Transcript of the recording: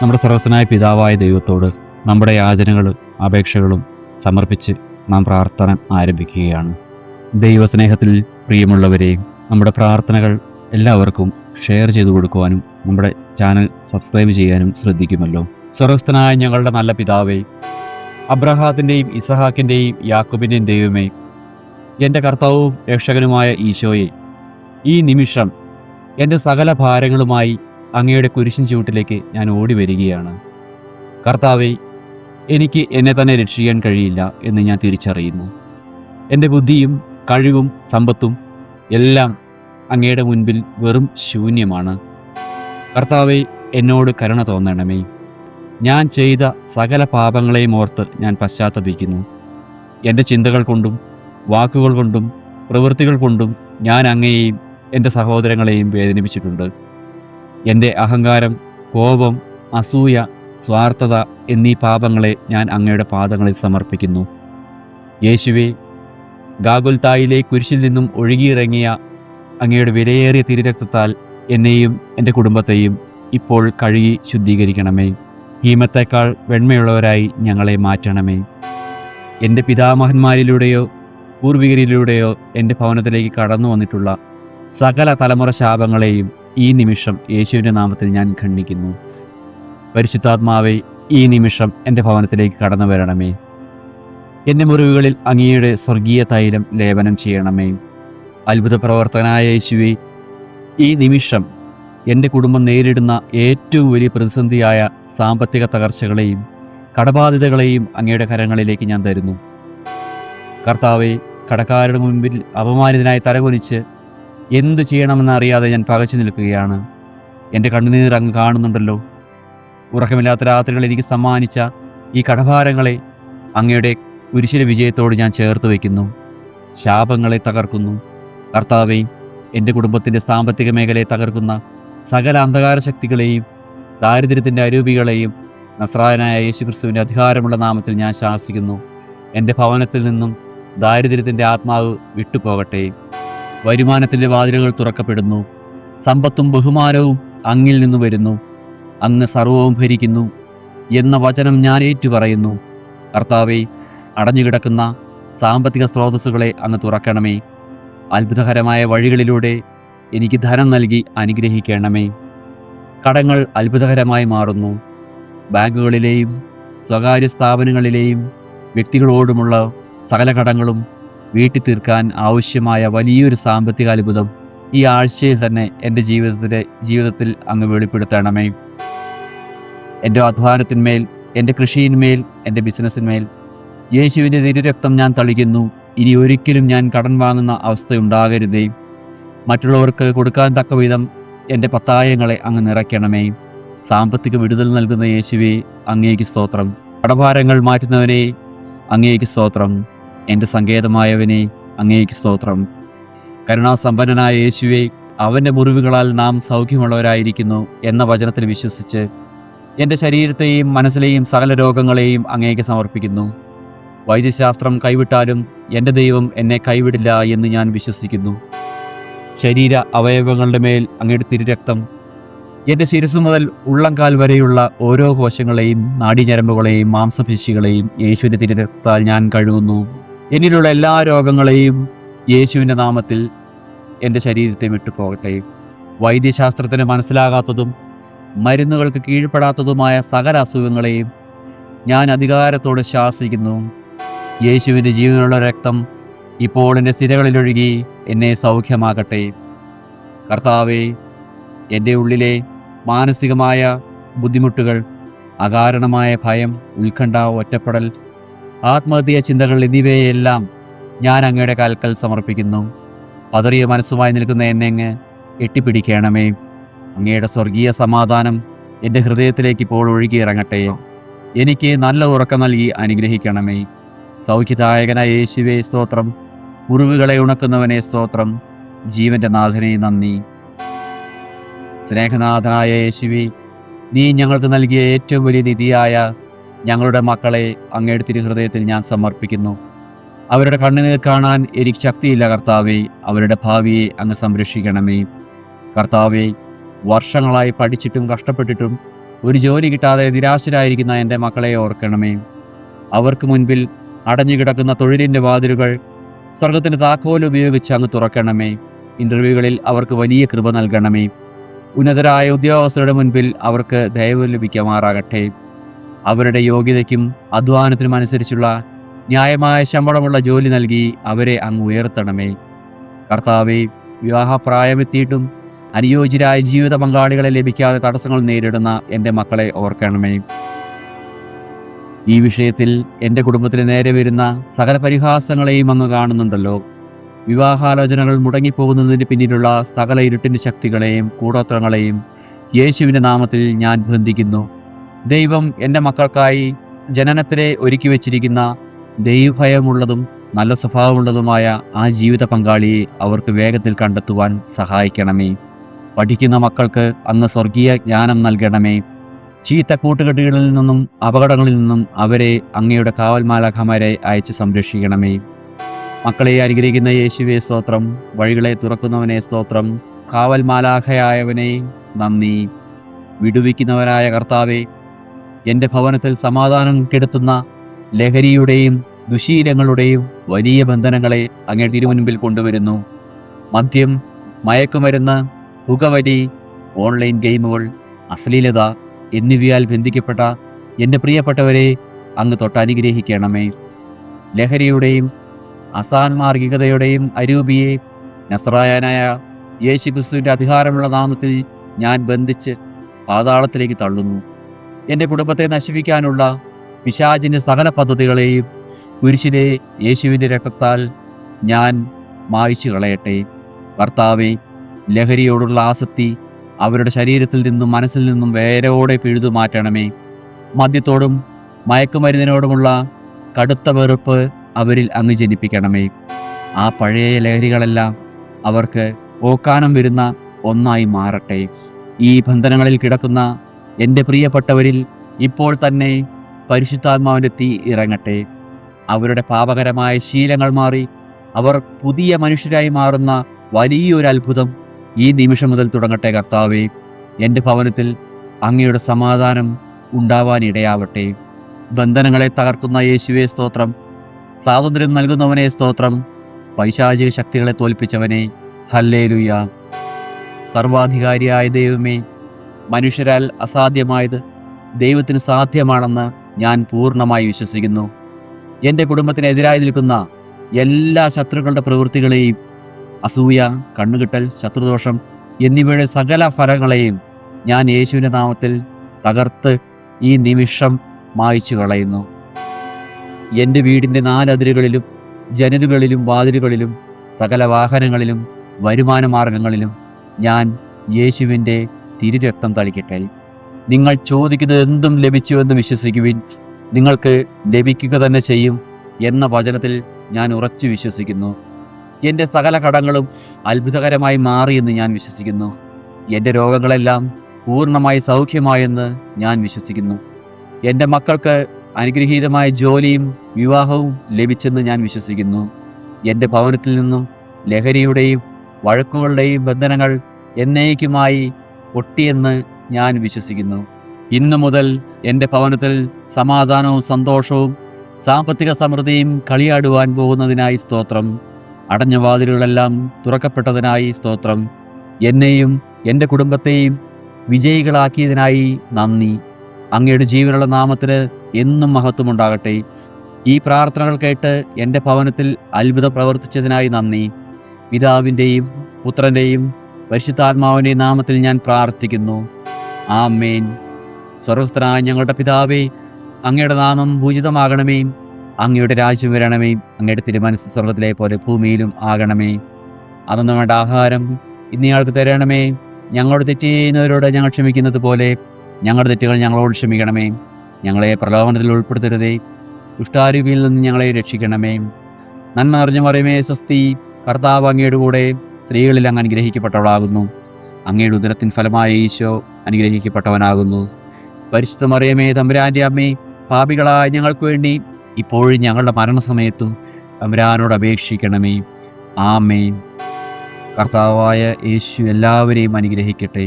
നമ്മുടെ സർവ്വസ്വനായ പിതാവായ ദൈവത്തോട് നമ്മുടെ യാചനകളും അപേക്ഷകളും സമർപ്പിച്ച് നാം പ്രാർത്ഥന ആരംഭിക്കുകയാണ്. ദൈവസ്നേഹത്തിൽ പ്രിയമുള്ളവരെ, നമ്മുടെ പ്രാർത്ഥനകൾ എല്ലാവർക്കും ഷെയർ ചെയ്തു കൊടുക്കുവാനും നമ്മുടെ ചാനൽ സബ്സ്ക്രൈബ് ചെയ്യാനും ശ്രദ്ധിക്കുമല്ലോ. സ്വർഗ്ഗസ്ഥനായ ഞങ്ങളുടെ നല്ല പിതാവേ, അബ്രഹാത്തിൻ്റെയും ഇസഹാക്കിൻ്റെയും യാക്കോബിൻ്റെയും ദൈവമേ, എൻ്റെ കർത്താവും രക്ഷകനുമായ ഈശോയെ, ഈ നിമിഷം എൻ്റെ സകല ഭാരങ്ങളുമായി അങ്ങയുടെ കുരിശിൻ ചുവട്ടിലേക്ക് ഞാൻ ഓടി വരികയാണ്. കർത്താവെ, എനിക്ക് എന്നെ തന്നെ രക്ഷിക്കാൻ കഴിയില്ല എന്ന് ഞാൻ തിരിച്ചറിയുന്നു. എൻ്റെ ബുദ്ധിയും കഴിവും സമ്പത്തും എല്ലാം അങ്ങയുടെ മുൻപിൽ വെറും ശൂന്യമാണ്. കർത്താവെ, എന്നോട് കരുണ തോന്നണമേ. ഞാൻ ചെയ്ത സകല പാപങ്ങളെയും ഓർത്ത് ഞാൻ പശ്ചാത്തപിക്കുന്നു. എൻ്റെ ചിന്തകൾ കൊണ്ടും വാക്കുകൾ കൊണ്ടും പ്രവൃത്തികൾ കൊണ്ടും ഞാൻ അങ്ങയെയും എൻ്റെ സഹോദരങ്ങളെയും വേദനിപ്പിച്ചിട്ടുണ്ട്. എൻ്റെ അഹങ്കാരം, കോപം, അസൂയ, സ്വാർത്ഥത എന്നീ പാപങ്ങളെ ഞാൻ അങ്ങയുടെ പാദങ്ങളിൽ സമർപ്പിക്കുന്നു. യേശുവേ, ഗാഗുൽത്തായിലെ കുരിശിൽ നിന്നും ഒഴുകിയിറങ്ങിയ അങ്ങയുടെ വിലയേറിയ തിരുരക്തത്താൽ എന്നെയും എൻ്റെ കുടുംബത്തെയും ഇപ്പോൾ കഴുകി ശുദ്ധീകരിക്കണമേ. ഹീമത്തേക്കാൾ വെണ്മയുള്ളവരായി ഞങ്ങളെ മാറ്റണമേ. എൻ്റെ പിതാമഹന്മാരിലൂടെയോ പൂർവികരിലൂടെയോ എൻ്റെ ഭവനത്തിലേക്ക് കടന്നു വന്നിട്ടുള്ള സകല തലമുറ ശാപങ്ങളെയും ഈ നിമിഷം യേശുവിൻ്റെ നാമത്തിൽ ഞാൻ ഖണ്ഡിക്കുന്നു. പരിശുദ്ധാത്മാവേ, ഈ നിമിഷം എൻ്റെ ഭവനത്തിലേക്ക് കടന്നു വരണമേ. എൻ്റെ മുറിവുകളിൽ അങ്ങയുടെ സ്വർഗീയ തൈലം ലേപനം ചെയ്യണമേ. അത്ഭുത പ്രവർത്തനായ യേശുവേ, ഈ നിമിഷം എൻ്റെ കുടുംബം നേരിടുന്ന ഏറ്റവും വലിയ പ്രതിസന്ധിയായ സാമ്പത്തിക തകർച്ചകളെയും കടബാധ്യതകളെയും അങ്ങയുടെ കരങ്ങളിലേക്ക് ഞാൻ തരുന്നു. കർത്താവെ, കടക്കാരുടെ മുൻപിൽ അപമാനിതനായി തലകുനിച്ച് എന്ത് ചെയ്യണമെന്ന് അറിയാതെ ഞാൻ പകച്ചു നിൽക്കുകയാണ്. എൻ്റെ കണ്ണുനീർ അങ്ങ് കാണുന്നുണ്ടല്ലോ. ഉറക്കമില്ലാത്ത രാത്രികൾ എനിക്ക് സമ്മാനിച്ച ഈ കടഭാരങ്ങളെ അങ്ങയുടെ കുരിശിലെ വിജയത്തോട് ഞാൻ ചേർത്ത് വയ്ക്കുന്നു. ശാപങ്ങളെ തകർക്കുന്നു. കർത്താവെ, എൻ്റെ കുടുംബത്തിൻ്റെ സാമ്പത്തിക മേഖലയെ തകർക്കുന്ന സകല അന്ധകാര ശക്തികളെയും ദാരിദ്ര്യത്തിൻ്റെ അരൂപികളെയും നസ്രായനായ യേശുക്രിസ്തുവിൻ്റെ അധികാരമുള്ള നാമത്തിൽ ഞാൻ ശാസിക്കുന്നു. എൻ്റെ ഭവനത്തിൽ നിന്നും ദാരിദ്ര്യത്തിൻ്റെ ആത്മാവ് വിട്ടുപോകട്ടെ. വരുമാനത്തിൻ്റെ വാതിലുകൾ തുറക്കപ്പെടുന്നു. സമ്പത്തും ബഹുമാനവും അങ്ങിൽ നിന്ന് വരുന്നു. അങ്ങ് സർവവും ഭരിക്കുന്നു എന്ന വചനം ഞാൻ ഏറ്റുപറയുന്നു. കർത്താവെ, അടഞ്ഞുകിടക്കുന്ന സാമ്പത്തിക സ്രോതസ്സുകളെ അങ്ങ് തുറക്കണമേ. അത്ഭുതകരമായ വഴികളിലൂടെ എനിക്ക് ധനം നൽകി അനുഗ്രഹിക്കണമേ. കടങ്ങൾ അത്ഭുതകരമായി മാറുന്നു. ബാങ്കുകളിലെയും സ്വകാര്യ സ്ഥാപനങ്ങളിലെയും വ്യക്തികളോടുമുള്ള സകല കടങ്ങളും വീട്ടി തീർക്കാൻ ആവശ്യമായ വലിയൊരു സാമ്പത്തിക അത്ഭുതം ഈ ആഴ്ചയിൽ തന്നെ എൻ്റെ ജീവിതത്തിൽ അങ്ങ് വെളിപ്പെടുത്തണമേ. എൻ്റെ അധ്വാനത്തിന്മേൽ, എൻ്റെ കൃഷിയിന്മേൽ, എൻ്റെ ബിസിനസ്സിന്മേൽ യേശുവിൻ്റെ തിരുരക്തം ഞാൻ തളിക്കുന്നു. ഇനി ഒരിക്കലും ഞാൻ കടം വാങ്ങുന്ന അവസ്ഥയുണ്ടാകരുതേ. മറ്റുള്ളവർക്ക് കൊടുക്കാൻ തക്ക വിധം എൻ്റെ പത്തായങ്ങളെ അങ്ങ് നിറയ്ക്കണമേ. സാമ്പത്തിക വിടുതൽ നൽകുന്ന യേശുവേ, അങ്ങേക്ക് സ്തോത്രം. കടഭാരങ്ങൾ മാറ്റുന്നവനെ, അങ്ങേക്ക് സ്തോത്രം. എൻ്റെ സങ്കേതമായവനെ, അങ്ങേക്ക് സ്തോത്രം. കരുണാസമ്പന്നനായ യേശുവേ, അവൻ്റെ മുറിവുകളാൽ നാം സൗഖ്യമുള്ളവരായിരിക്കുന്നു എന്ന വചനത്തിൽ വിശ്വസിച്ച് എൻ്റെ ശരീരത്തെയും മനസ്സിലെയും സകല രോഗങ്ങളെയും അങ്ങേക്ക് സമർപ്പിക്കുന്നു. വൈദ്യശാസ്ത്രം കൈവിട്ടാലും എൻ്റെ ദൈവം എന്നെ കൈവിടില്ല എന്ന് ഞാൻ വിശ്വസിക്കുന്നു. ശരീര അവയവങ്ങളുടെ മേൽ അങ്ങയുടെ തിരുരക്തം എൻ്റെ ശിരസ്സു മുതൽ ഉള്ളംകാൽ വരെയുള്ള ഓരോ കോശങ്ങളെയും നാഡീഞരമ്പുകളെയും മാംസപേശികളെയും യേശുവിൻ്റെ തിരുരക്തത്താൽ ഞാൻ കഴുകുന്നു. എന്നിലുള്ള എല്ലാ രോഗങ്ങളെയും യേശുവിൻ്റെ നാമത്തിൽ എൻ്റെ ശരീരത്തെ വിട്ടുപോകട്ടെ. വൈദ്യശാസ്ത്രത്തിന് മനസ്സിലാകാത്തതും മരുന്നുകൾക്ക് കീഴ്പ്പെടാത്തതുമായ സകല അസുഖങ്ങളെയും ഞാൻ അധികാരത്തോടെ ശാസിക്കുന്നു. യേശുവിൻ്റെ ജീവനുള്ള രക്തം ഇപ്പോൾ എൻ്റെ സിരകളിലൊഴുകി എന്നെ സൗഖ്യമാകട്ടെ. കർത്താവേ, എൻ്റെ ഉള്ളിലെ മാനസികമായ ബുദ്ധിമുട്ടുകൾ, അകാരണമായ ഭയം, ഉത്കണ്ഠ, ഒറ്റപ്പെടൽ, ആത്മഹത്യാ ചിന്തകൾ എന്നിവയെല്ലാം ഞാൻ അങ്ങയുടെ കാൽക്കൽ സമർപ്പിക്കുന്നു. പതറിയ മനസ്സുമായി നിൽക്കുന്ന എന്നെ അങ്ങ് എട്ടിപ്പിടിക്കണമേ. അങ്ങയുടെ സ്വർഗീയ സമാധാനം എൻ്റെ ഹൃദയത്തിലേക്ക് ഇപ്പോൾ ഒഴുകിയിറങ്ങട്ടെ. എനിക്ക് നല്ല ഉറക്കം നൽകി അനുഗ്രഹിക്കണമേ. സൗഖ്യദായകനായ യേശുവേ സ്തോത്രം. മുറിവുകളെ ഉണക്കുന്നവനെ സ്തോത്രം. ജീവന്റെ നാഥനെ നന്ദി. സ്നേഹനാഥനായ യേശുവേ, നീ ഞങ്ങൾക്ക് നൽകിയ ഏറ്റവും വലിയ നിധിയായ ഞങ്ങളുടെ മക്കളെ അങ്ങയുടെ തിരുഹൃദയത്തിൽ ഞാൻ സമർപ്പിക്കുന്നു. അവരുടെ കണ്ണുനീർ കാണാൻ എനിക്ക് ശക്തിയില്ല കർത്താവേ. അവരുടെ ഭാവിയെ അങ്ങ് സംരക്ഷിക്കണമേ. കർത്താവേ, വർഷങ്ങളായി പഠിച്ചിട്ടും കഷ്ടപ്പെട്ടിട്ടും ഒരു ജോലി കിട്ടാതെ നിരാശരായിരിക്കുന്ന എൻ്റെ മക്കളെ ഓർക്കണമേ. അവർക്ക് മുൻപിൽ അടഞ്ഞുകിടക്കുന്ന തൊഴിലിൻ്റെ വാതിലുകൾ സ്വർഗത്തിൻ്റെ താക്കോൽ ഉപയോഗിച്ച് അങ്ങ് തുറക്കണമേ. ഇന്റർവ്യൂകളിൽ അവർക്ക് വലിയ കൃപ നൽകണമേ. ഉന്നതരായ ഉദ്യോഗസ്ഥരുടെ മുൻപിൽ അവർക്ക് ദയവ് ലഭിക്കുമാറാകട്ടെ. അവരുടെ യോഗ്യതയ്ക്കും അധ്വാനത്തിനും അനുസരിച്ചുള്ള ന്യായമായ ശമ്പളമുള്ള ജോലി നൽകി അവരെ അങ്ങ് ഉയർത്തണമേ. കർത്താവെ, വിവാഹപ്രായമെത്തിയിട്ടും അനുയോജ്യരായ ജീവിത പങ്കാളികളെ ലഭിക്കാതെ തടസ്സങ്ങൾ നേരിടുന്ന എൻ്റെ മക്കളെ ഓർക്കണമേ. ഈ വിഷയത്തിൽ എൻ്റെ കുടുംബത്തിന് നേരെ വരുന്ന സകല പരിഹാസങ്ങളെയും അങ്ങ് കാണുന്നുണ്ടല്ലോ. വിവാഹാലോചനകൾ മുടങ്ങിപ്പോകുന്നതിന് പിന്നിലുള്ള സകല ഇരുട്ടിൻ്റെ ശക്തികളെയും കൂടോത്രങ്ങളെയും യേശുവിൻ്റെ നാമത്തിൽ ഞാൻ ബന്ധിക്കുന്നു. ദൈവം എൻ്റെ മക്കൾക്കായി ജനനത്തിലെ ഒരുക്കി വച്ചിരിക്കുന്ന ദൈവഭയമുള്ളതും നല്ല സ്വഭാവമുള്ളതുമായ ആ ജീവിത പങ്കാളിയെ അവർക്ക് വേഗത്തിൽ കണ്ടെത്തുവാൻ സഹായിക്കണമേ. പഠിക്കുന്ന മക്കൾക്ക് അങ്ങ് സ്വർഗീയ ജ്ഞാനം നൽകണമേ. ചീത്ത കൂട്ടുകെട്ടുകളിൽ നിന്നും അപകടങ്ങളിൽ നിന്നും അവരെ അങ്ങയുടെ കാവൽ മാലാഖമാരെ അയച്ച് സംരക്ഷിക്കണമേ. മക്കളെ അനുഗ്രഹിക്കുന്ന യേശുവേ സ്തോത്രം. വഴികളെ തുറക്കുന്നവനെ സ്തോത്രം. കാവൽ മാലാഖയായവനെ നന്ദി. വിടുവിക്കുന്നവനായ കർത്താവെ, എൻ്റെ ഭവനത്തിൽ സമാധാനം കെടുത്തുന്ന ലഹരിയുടെയും ദുശീലങ്ങളുടെയും വലിയ ബന്ധനങ്ങളെ അങ്ങേ തിരുമുൻപിൽ കൊണ്ടുവരുന്നു. മദ്യം, മയക്കുമരുന്ന്, പുകവലി, ഓൺലൈൻ ഗെയിമുകൾ, അശ്ലീലത എന്നിവയാൽ ബന്ധിക്കപ്പെട്ട എൻ്റെ പ്രിയപ്പെട്ടവരെ അങ്ങ് തൊട്ടനുഗ്രഹിക്കണമേ. ലഹരിയുടെയും അസാൻമാർഗികതയുടെയും അരൂപിയെ നസ്രായനായ യേശുക്രിസ്തുവിൻ്റെ അധികാരമുള്ള നാമത്തിൽ ഞാൻ ബന്ധിച്ച് പാതാളത്തിലേക്ക് തള്ളുന്നു. എൻ്റെ കുടുംബത്തെ നശിപ്പിക്കാനുള്ള പിശാചിൻ്റെ സകല പദ്ധതികളെയും കുരിശിലെ യേശുവിൻ്റെ രക്തത്താൽ ഞാൻ മായ്ച്ചു കളയട്ടെ. കർത്താവെ, ലഹരിയോടുള്ള ആസക്തി അവരുടെ ശരീരത്തിൽ നിന്നും മനസ്സിൽ നിന്നും വേരോടെ പിഴുതു മാറ്റണമേ. മദ്യത്തോടും മയക്കുമരുന്നിനോടുമുള്ള കടുത്ത വെറുപ്പ് അവരിൽ അങ്ങ് ജനിപ്പിക്കണമേ. ആ പഴയ ലഹരികളെല്ലാം അവർക്ക് ഓക്കാനം വരുന്ന ഒന്നായി മാറട്ടെ. ഈ ബന്ധനങ്ങളിൽ കിടക്കുന്ന എൻ്റെ പ്രിയപ്പെട്ടവരിൽ ഇപ്പോൾ തന്നെ പരിശുദ്ധാത്മാവിൻ്റെ തീ ഇറങ്ങട്ടെ. അവരുടെ പാപകരമായ ശീലങ്ങൾ മാറി അവർ പുതിയ മനുഷ്യരായി മാറുന്ന വലിയൊരു അത്ഭുതം ഈ നിമിഷം മുതൽ തുടങ്ങട്ടെ. കർത്താവെ, എൻ്റെ ഭവനത്തിൽ അങ്ങയുടെ സമാധാനം ഉണ്ടാവാനിടയാവട്ടെ. ബന്ധനങ്ങളെ തകർക്കുന്ന യേശുവേ സ്തോത്രം. സ്വാതന്ത്ര്യം നൽകുന്നവനെ സ്തോത്രം. പൈശാചിക ശക്തികളെ തോൽപ്പിച്ചവനെ ഹല്ലേലൂയ. സർവാധികാരിയായ ദൈവമേ, മനുഷ്യരാൽ അസാധ്യമായത് ദൈവത്തിന് സാധ്യമാണെന്ന് ഞാൻ പൂർണ്ണമായി വിശ്വസിക്കുന്നു. എൻ്റെ കുടുംബത്തിനെതിരായി നിൽക്കുന്ന എല്ലാ ശത്രുക്കളുടെ പ്രവൃത്തികളെയും, അസൂയ, കണ്ണുകിട്ടൽ, ശത്രുദോഷം എന്നിവയുടെ സകല ഫലങ്ങളെയും ഞാൻ യേശുവിൻ്റെ നാമത്തിൽ തകർത്ത് ഈ നിമിഷം മായ്ച്ചു കളയുന്നു. എൻ്റെ വീടിൻ്റെ 4 അതിരുകളിലും ജനലുകളിലും വാതിലുകളിലും സകല വാഹനങ്ങളിലും വരുമാന മാർഗങ്ങളിലും ഞാൻ യേശുവിൻ്റെ തിരുരക്തം തളിക്കട്ടെ. നിങ്ങൾ ചോദിക്കുന്നത് എന്തും ലഭിച്ചുവെന്ന് വിശ്വസിക്കുവിൻ, നിങ്ങൾക്ക് ലഭിക്കുക തന്നെ ചെയ്യും എന്ന വചനത്തിൽ ഞാൻ ഉറച്ചു വിശ്വസിക്കുന്നു. എൻ്റെ സകല കടങ്ങളും അത്ഭുതകരമായി മാറിയെന്ന് ഞാൻ വിശ്വസിക്കുന്നു. എൻ്റെ രോഗങ്ങളെല്ലാം പൂർണ്ണമായി സൗഖ്യമായെന്ന് ഞാൻ വിശ്വസിക്കുന്നു. എൻ്റെ മക്കൾക്ക് അനുഗ്രഹീതമായ ജോലിയും വിവാഹവും ലഭിച്ചെന്ന് ഞാൻ വിശ്വസിക്കുന്നു. എൻ്റെ ഭവനത്തിൽ നിന്നും ലഹരിയുടെയും വഴക്കുകളുടെയും ബന്ധനങ്ങൾ എന്നേക്കുമായി പൊട്ടിയെന്ന് ഞാൻ വിശ്വസിക്കുന്നു. ഇന്നു മുതൽ എൻ്റെ ഭവനത്തിൽ സമാധാനവും സന്തോഷവും സാമ്പത്തിക സമൃദ്ധിയും കളിയാടുവാൻ പോകുന്നതിനായി സ്തോത്രം. അടഞ്ഞ വാതിലുകളെല്ലാം തുറക്കപ്പെട്ടതിനായി സ്തോത്രം. എന്നെയും എൻ്റെ കുടുംബത്തെയും വിജയികളാക്കിയതിനായി നന്ദി. അങ്ങയുടെ ജീവനുള്ള നാമത്തിന് എന്നും മഹത്വമുണ്ടാകട്ടെ. ഈ പ്രാർത്ഥനകൾ കേട്ട് എൻ്റെ ഭവനത്തിൽ അത്ഭുതം പ്രവർത്തിച്ചതിനായി നന്ദി. പിതാവിൻ്റെയും പുത്രൻ്റെയും പരിശുദ്ധാത്മാവിൻ്റെയും നാമത്തിൽ ഞാൻ പ്രാർത്ഥിക്കുന്നു. ആമേൻ. സ്വർഗ്ഗസ്ഥനായ ഞങ്ങളുടെ പിതാവേ, അങ്ങയുടെ നാമം പൂജിതമാകണമേ. അങ്ങയുടെ രാജ്യം വരണമേ. അങ്ങയുടെ തിരുമനസ്സ് സ്വർഗ്ഗത്തിലെ പോലെ ഭൂമിയിലും ആകണമേ. അതൊന്നും വേണ്ട ആഹാരം ഇന്ന് ഞങ്ങൾക്ക് തരണമേ. ഞങ്ങളോട് തെറ്റ് ചെയ്യുന്നവരോട് ഞങ്ങൾ ക്ഷമിക്കുന്നത് പോലെ ഞങ്ങളുടെ തെറ്റുകൾ ഞങ്ങളോട് ക്ഷമിക്കണമേ. ഞങ്ങളെ പ്രലോഭനത്തിൽ ഉൾപ്പെടുത്തരുതേ, ദുഷ്ടാരൂപിയിൽ നിന്ന് ഞങ്ങളെ രക്ഷിക്കണമേ. നന്മ നിറഞ്ഞ മറിയമേ സ്വസ്തി, കർത്താവ് അങ്ങയുടെ കൂടെ സ്ത്രീകളിൽ അങ്ങ് അനുഗ്രഹിക്കപ്പെട്ടവളാകുന്നു. അങ്ങയുടെ ഉദരത്തിൻ ഫലമായ ഈശോ അനുഗ്രഹിക്കപ്പെട്ടവനാകുന്നു. പരിശുദ്ധ മറിയമേ തമ്പുരാൻ്റെ അമ്മേ, പാപികളായ ഞങ്ങൾക്ക് വേണ്ടി ഇപ്പോഴും ഞങ്ങളുടെ മരണസമയത്തും തമ്പുരാനോട് അപേക്ഷിക്കണമേ. ആമേൻ. കർത്താവായ യേശു എല്ലാവരെയും അനുഗ്രഹിക്കട്ടെ.